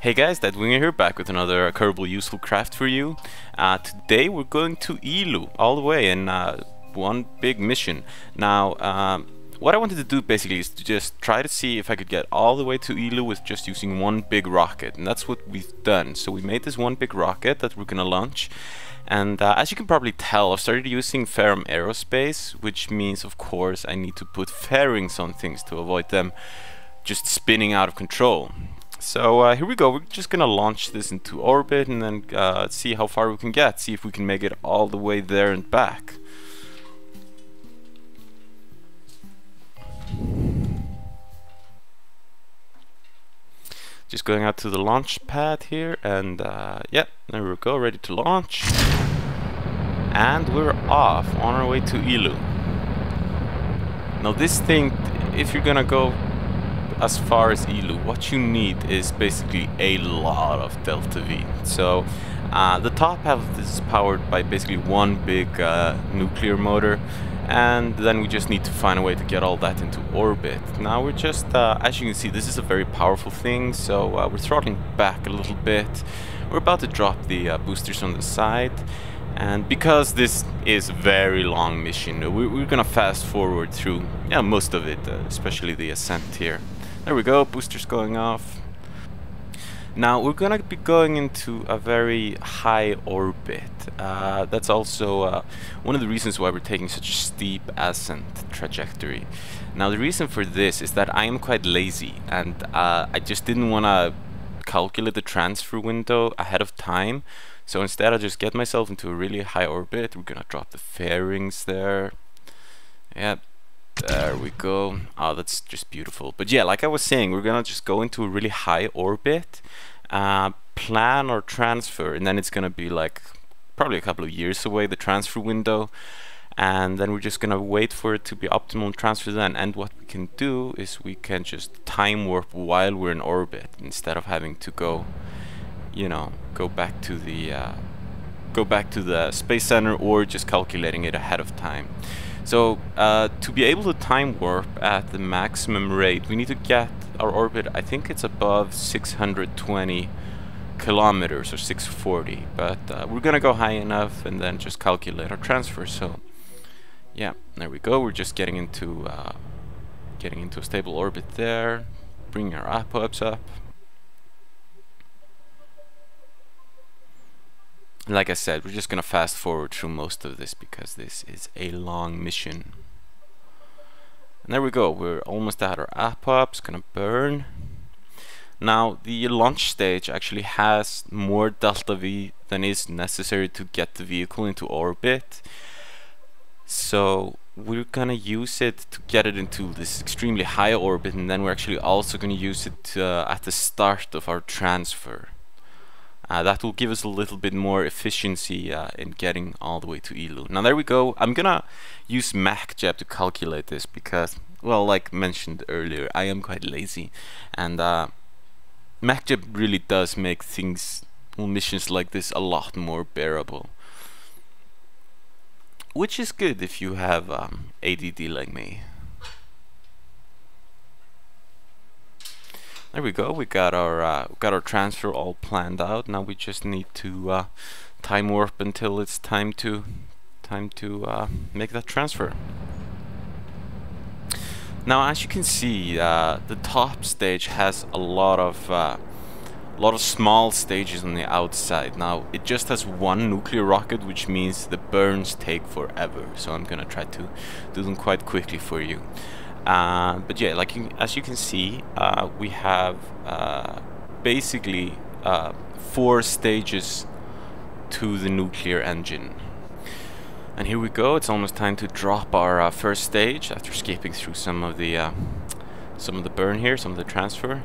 Hey guys, that Winger here, back with another curable useful craft for you. Today we're going to Eeloo all the way in one big mission. Now, what I wanted to do basically is to just try to see if I could get all the way to Eeloo with just using one big rocket, and that's what we've done. So we made this one big rocket that we're gonna launch, and as you can probably tell, I've started using Ferrum Aerospace, which means of course I need to put fairings on things to avoid them just spinning out of control. So here we go, we're just gonna launch this into orbit and then see how far we can get, see if we can make it all the way there and back. Just going out to the launch pad here, and yeah, there we go, ready to launch. And we're off on our way to Eeloo. Now this thing, if you're gonna go as far as Eeloo, what you need is basically a lot of delta V. So the top half of this is powered by basically one big nuclear motor, and then we just need to find a way to get all that into orbit. Now we're just, as you can see, this is a very powerful thing, so we're throttling back a little bit. We're about to drop the boosters on the side, and because this is a very long mission, we're gonna fast forward through most of it, especially the ascent here. There we go, boosters going off. Now we're gonna be going into a very high orbit. That's also one of the reasons why we're taking such a steep ascent trajectory. Now the reason for this is that I am quite lazy, and I just didn't want to calculate the transfer window ahead of time. So instead I just get myself into a really high orbit. We're gonna drop the fairings there. Yep. There we go. Oh, that's just beautiful. But yeah, like I was saying, we're gonna just go into a really high orbit, plan our transfer, and then it's gonna be like probably a couple of years away, the transfer window, and then we're just gonna wait for it to be optimal transfer then. And what we can do is we can just time warp while we're in orbit instead of having to go, you know, go back to the space center or just calculating it ahead of time. So to be able to time warp at the maximum rate, we need to get our orbit, I think it's above 620 kilometers or 640, but we're gonna go high enough and then just calculate our transfer. So yeah, there we go, we're just getting into a stable orbit there, bringing our apoaps up. Like I said, we're just gonna fast forward through most of this because this is a long mission. And there we go, we're almost at our apoaps, gonna burn. Now the launch stage actually has more delta V than is necessary to get the vehicle into orbit. So we're gonna use it to get it into this extremely high orbit, and then we're actually also gonna use it at the start of our transfer. That will give us a little bit more efficiency in getting all the way to Eeloo. Now there we go. I'm gonna use MacJeb to calculate this because, well, like mentioned earlier, I am quite lazy, and MacJeb really does make things, missions like this, a lot more bearable. Which is good if you have ADD like me. There we go. We got our transfer all planned out. Now we just need to time warp until it's time to make that transfer. Now, as you can see, the top stage has a lot of small stages on the outside. Now it just has one nuclear rocket, which means the burns take forever. So I'm gonna try to do them quite quickly for you. But yeah, as you can see, we have basically 4 stages to the nuclear engine. And here we go, it's almost time to drop our first stage after escaping through some of the burn here, some of the transfer.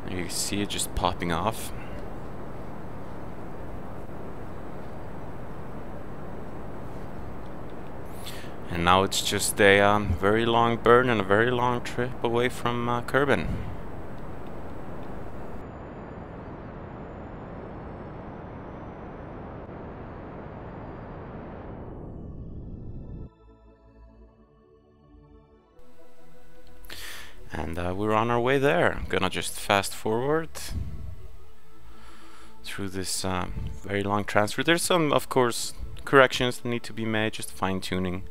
And you can see it just popping off. And now it's just a very long burn and a very long trip away from Kerbin. And we're on our way there. I'm gonna just fast forward. through this very long transfer. There's some, of course, corrections that need to be made, just fine-tuning,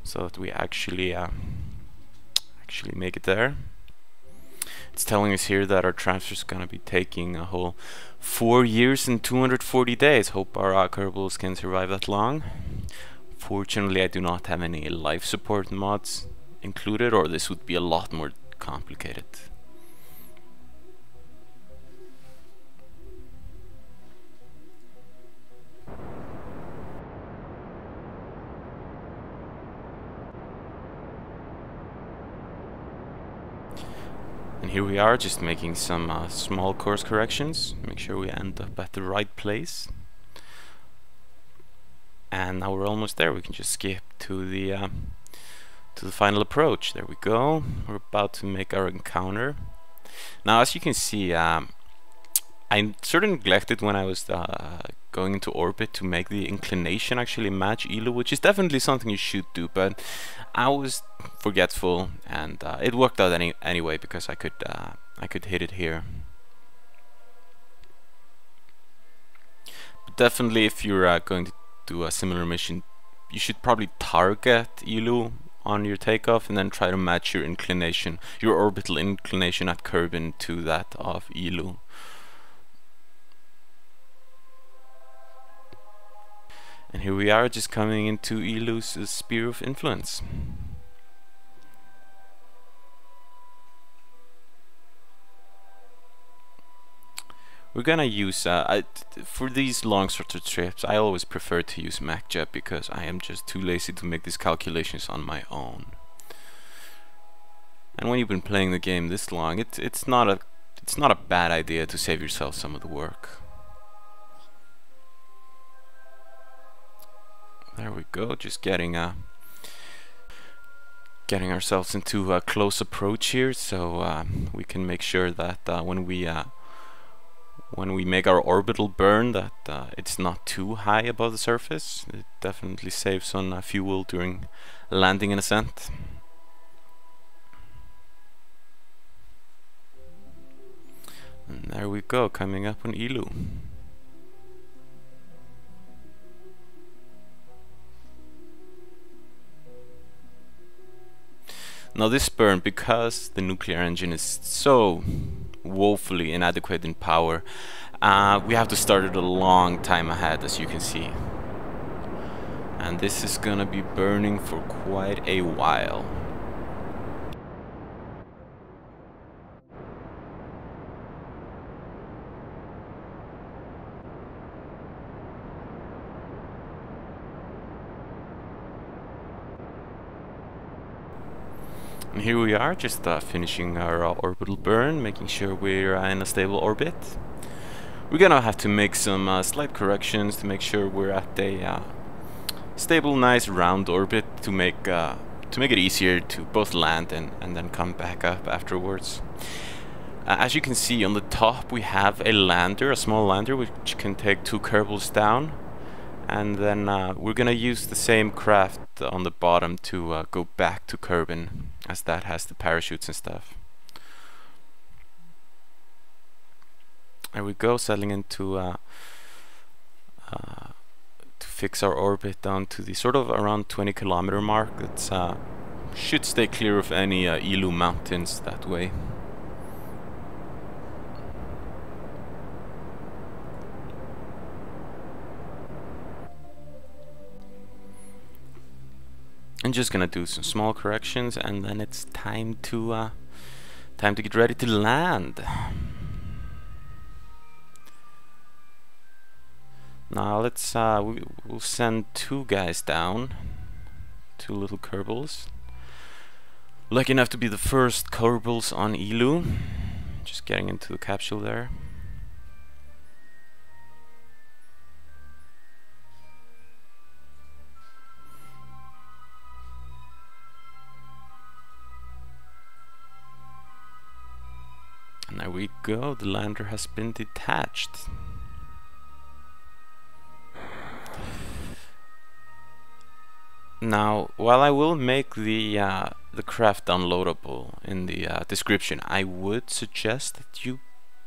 so that we actually make it there. It's telling us here that our transfer is gonna be taking a whole 4 years and 240 days. Hope our Kerbals can survive that long. Fortunately, I do not have any life support mods included, or this would be a lot more complicated. And here we are, just making some small course corrections. Make sure we end up at the right place. And now we're almost there. We can just skip to the final approach. There we go. We're about to make our encounter. Now, as you can see, I sort of neglected when I was going into orbit to make the inclination actually match Eeloo, which is definitely something you should do, but I was forgetful, and it worked out anyway because I could hit it here. But definitely, if you're going to do a similar mission, you should probably target Eeloo on your takeoff and then try to match your inclination, your orbital inclination at Kerbin to that of Eeloo. And here we are, just coming into Eeloo's sphere of influence. We're gonna use, for these long sort of trips, I always prefer to use MacJet because I am just too lazy to make these calculations on my own. And when you've been playing the game this long, it's not a bad idea to save yourself some of the work. There we go, just getting ourselves into a close approach here, so we can make sure that when we make our orbital burn, that it's not too high above the surface. It definitely saves on fuel during landing and ascent. And there we go, coming up on Eeloo. Now this burn, because the nuclear engine is so woefully inadequate in power, we have to start it a long time ahead, as you can see. And this is gonna be burning for quite a while. And here we are, just finishing our orbital burn, making sure we're in a stable orbit. We're gonna have to make some slight corrections to make sure we're at a stable, nice round orbit to make it easier to both land and then come back up afterwards. As you can see on the top, we have a lander, a small lander, which can take 2 Kerbals down. And then we're gonna use the same craft on the bottom to go back to Kerbin, as that has the parachutes and stuff. There we go, settling into to fix our orbit down to the sort of around 20-kilometer mark. That should stay clear of any Eeloo mountains that way. I'm just gonna do some small corrections, and then it's time to get ready to land. Now let's we'll send 2 guys down, 2 little Kerbals. Lucky enough to be the first Kerbals on Eeloo. Just getting into the capsule there. And there we go, the lander has been detached. Now, while I will make the craft downloadable in the description, I would suggest that you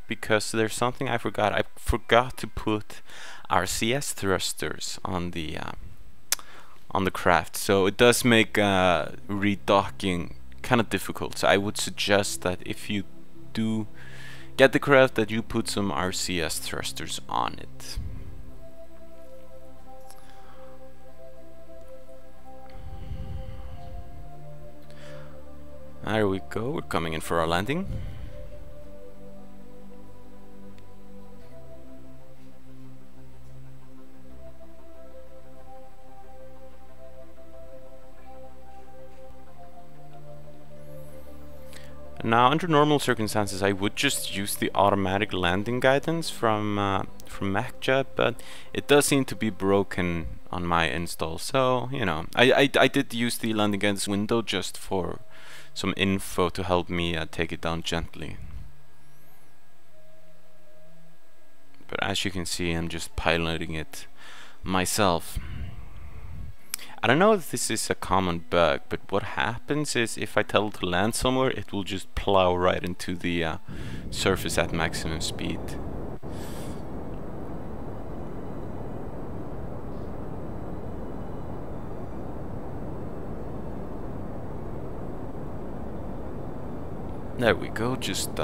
because there's something I forgot. I forgot to put RCS thrusters on the craft, so it does make redocking kind of difficult. So I would suggest that if you do get the craft, that you put some RCS thrusters on it. There we go, we're coming in for our landing. Now, under normal circumstances, I would just use the automatic landing guidance from MacJet, but it does seem to be broken on my install. So, you know, I did use the landing guidance window just for some info to help me take it down gently. But as you can see, I'm just piloting it myself. I don't know if this is a common bug, but what happens is if I tell it to land somewhere, it will just plow right into the surface at maximum speed. There we go, just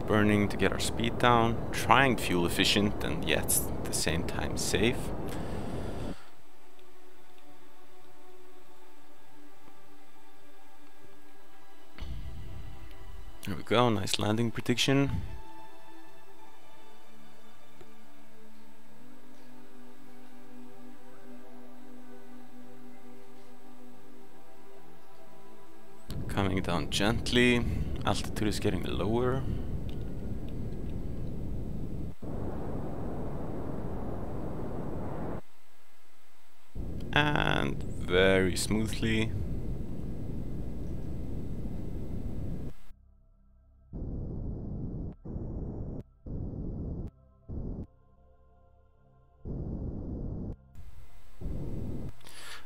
burning to get our speed down, trying fuel efficient and yet at the same time safe. There we go, nice landing prediction. Coming down gently, altitude is getting lower. And very smoothly.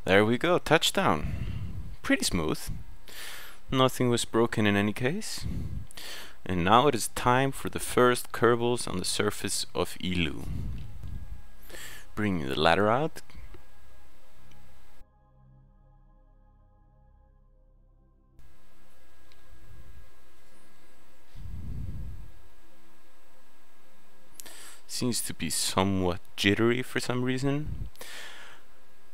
There we go, touchdown. Pretty smooth. Nothing was broken in any case. And now it is time for the first kerbals on the surface of Eeloo. Bringing the ladder out. Seems to be somewhat jittery for some reason.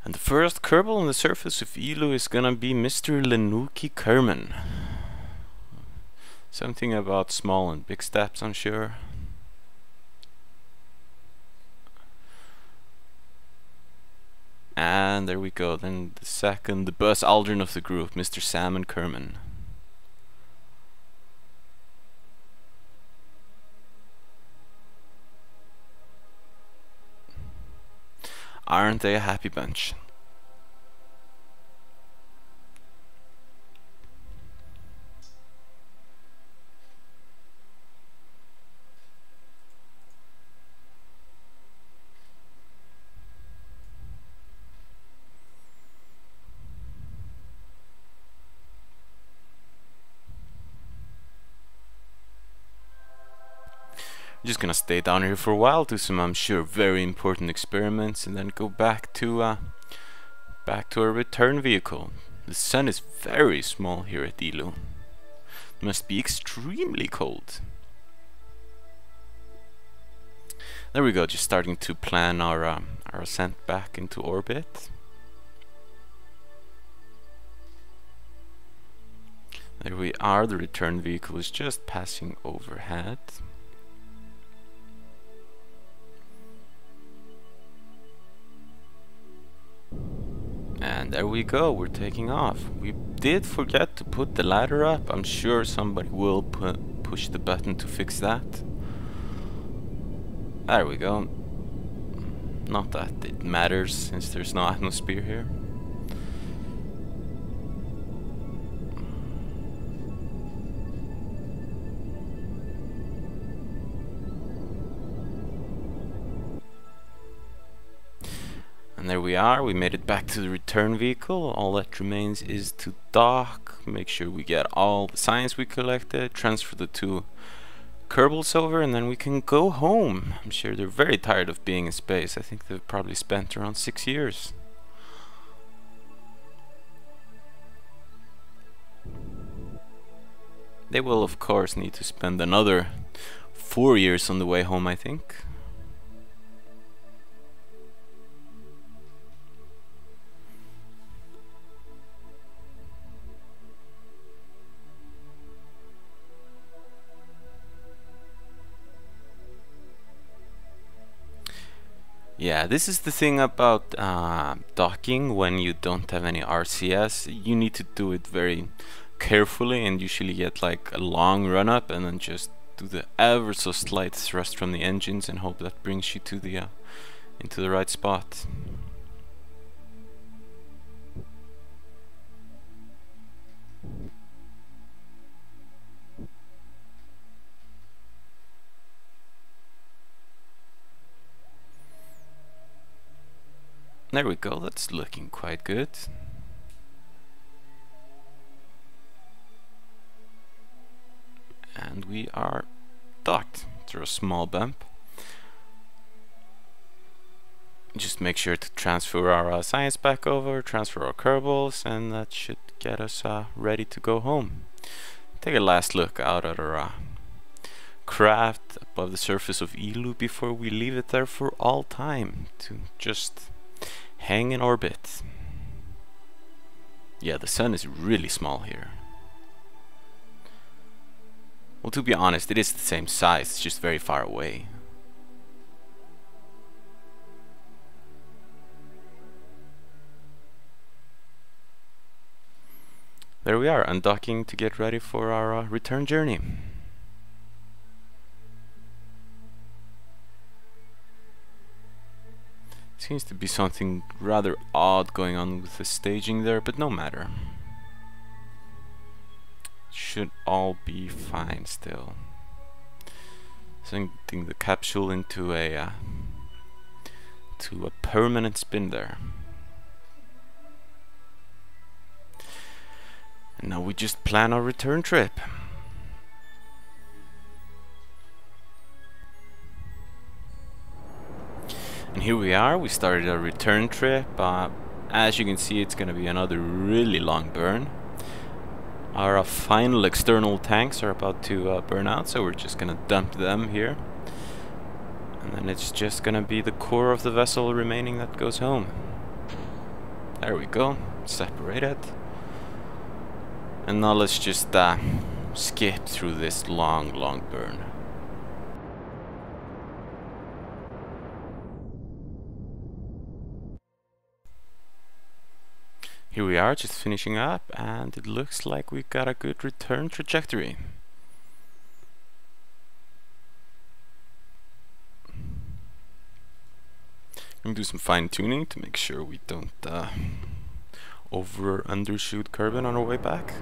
And the first kerbal on the surface of Eeloo is gonna be Mr. Lenuki Kerman. Something about small and big steps, I'm sure. And there we go, then the second, the Buzz Aldrin of the group, Mr. Salmon Kerman. Aren't they a happy bunch? I'm just gonna stay down here for a while, do some, I'm sure, very important experiments, and then go back to our return vehicle. The sun is very small here at Eeloo. It must be extremely cold. There we go, just starting to plan our ascent back into orbit. There we are, the return vehicle is just passing overhead. And there we go, we're taking off. We did forget to put the ladder up. I'm sure somebody will push the button to fix that. There we go. Not that it matters since there's no atmosphere here. And there we are, we made it back to the return vehicle. All that remains is to dock, make sure we get all the science we collected, transfer the two Kerbals over, and then we can go home. I'm sure they're very tired of being in space. I think they've probably spent around 6 years. They will of course need to spend another 4 years on the way home, I think. Yeah, this is the thing about docking when you don't have any RCS. You need to do it very carefully and usually get like a long run up and then just do the ever so slight thrust from the engines and hope that brings you to the into the right spot. There we go, that's looking quite good. And we are docked through a small bump. Just make sure to transfer our science back over, transfer our Kerbals, and that should get us ready to go home. Take a last look out at our craft above the surface of Eeloo before we leave it there for all time to just hang in orbit. Yeah, the sun is really small here. Well, to be honest, it is the same size, it's just very far away. There we are, undocking to get ready for our return journey. Seems to be something rather odd going on with the staging there, but no matter. Should all be fine still. Sending the capsule into a permanent spin there. And now we just plan our return trip. And here we are, we started our return trip. As you can see, it's gonna be another really long burn. Our final external tanks are about to burn out, so we're just gonna dump them here. And then it's just gonna be the core of the vessel remaining that goes home. There we go, separate it. And now let's just skip through this long burn. Here we are, just finishing up, and it looks like we got a good return trajectory. I'm gonna do some fine tuning to make sure we don't over or undershoot Kerbin on our way back.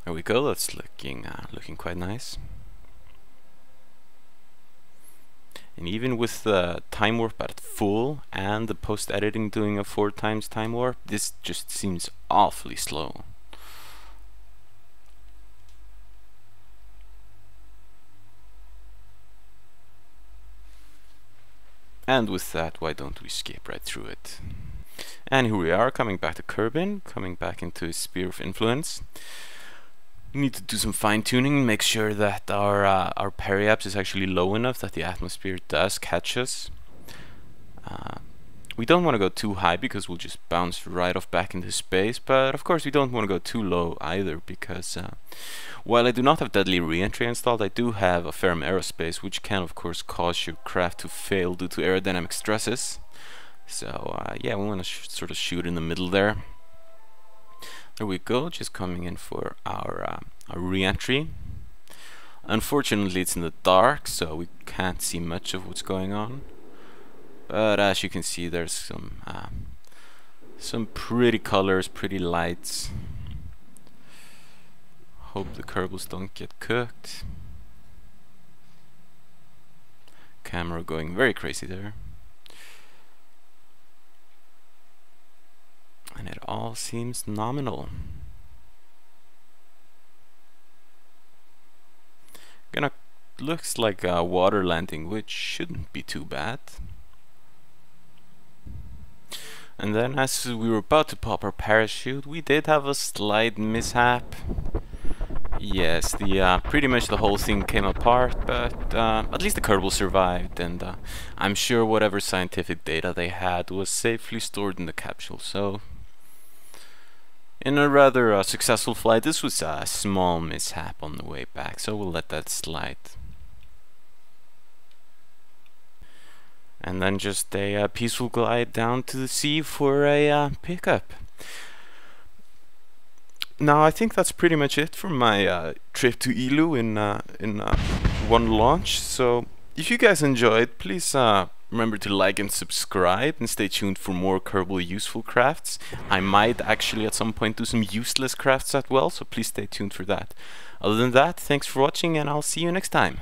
There we go, that's looking quite nice. And even with the time warp at full and the post-editing doing a 4 times time warp, this just seems awfully slow. And with that, why don't we skip right through it? And here we are, coming back to Kerbin, coming back into his sphere of influence. We need to do some fine-tuning, make sure that our periaps is actually low enough that the atmosphere does catch us. We don't want to go too high because we'll just bounce right off back into space, but of course we don't want to go too low either because while I do not have deadly re-entry installed, I do have a firm aerospace, which can of course cause your craft to fail due to aerodynamic stresses. So yeah, we want to sort of shoot in the middle there. There we go, just coming in for our re-entry. Unfortunately it's in the dark, so we can't see much of what's going on. But as you can see, there's some pretty colors, pretty lights. Hope the Kerbals don't get cooked. Camera going very crazy there. all seems nominal. Looks like a water landing, which shouldn't be too bad. And then as we were about to pop our parachute, we did have a slight mishap. Yes, pretty much the whole thing came apart, but at least the Kerbal survived, and I'm sure whatever scientific data they had was safely stored in the capsule, so in a rather successful flight. This was a small mishap on the way back, so we'll let that slide. And then just a peaceful glide down to the sea for a pickup. Now I think that's pretty much it for my trip to Eeloo in one launch. So if you guys enjoyed, please remember to like and subscribe, and stay tuned for more Kerbal useful crafts. I might actually at some point do some useless crafts as well, so please stay tuned for that. Other than that, thanks for watching, and I'll see you next time.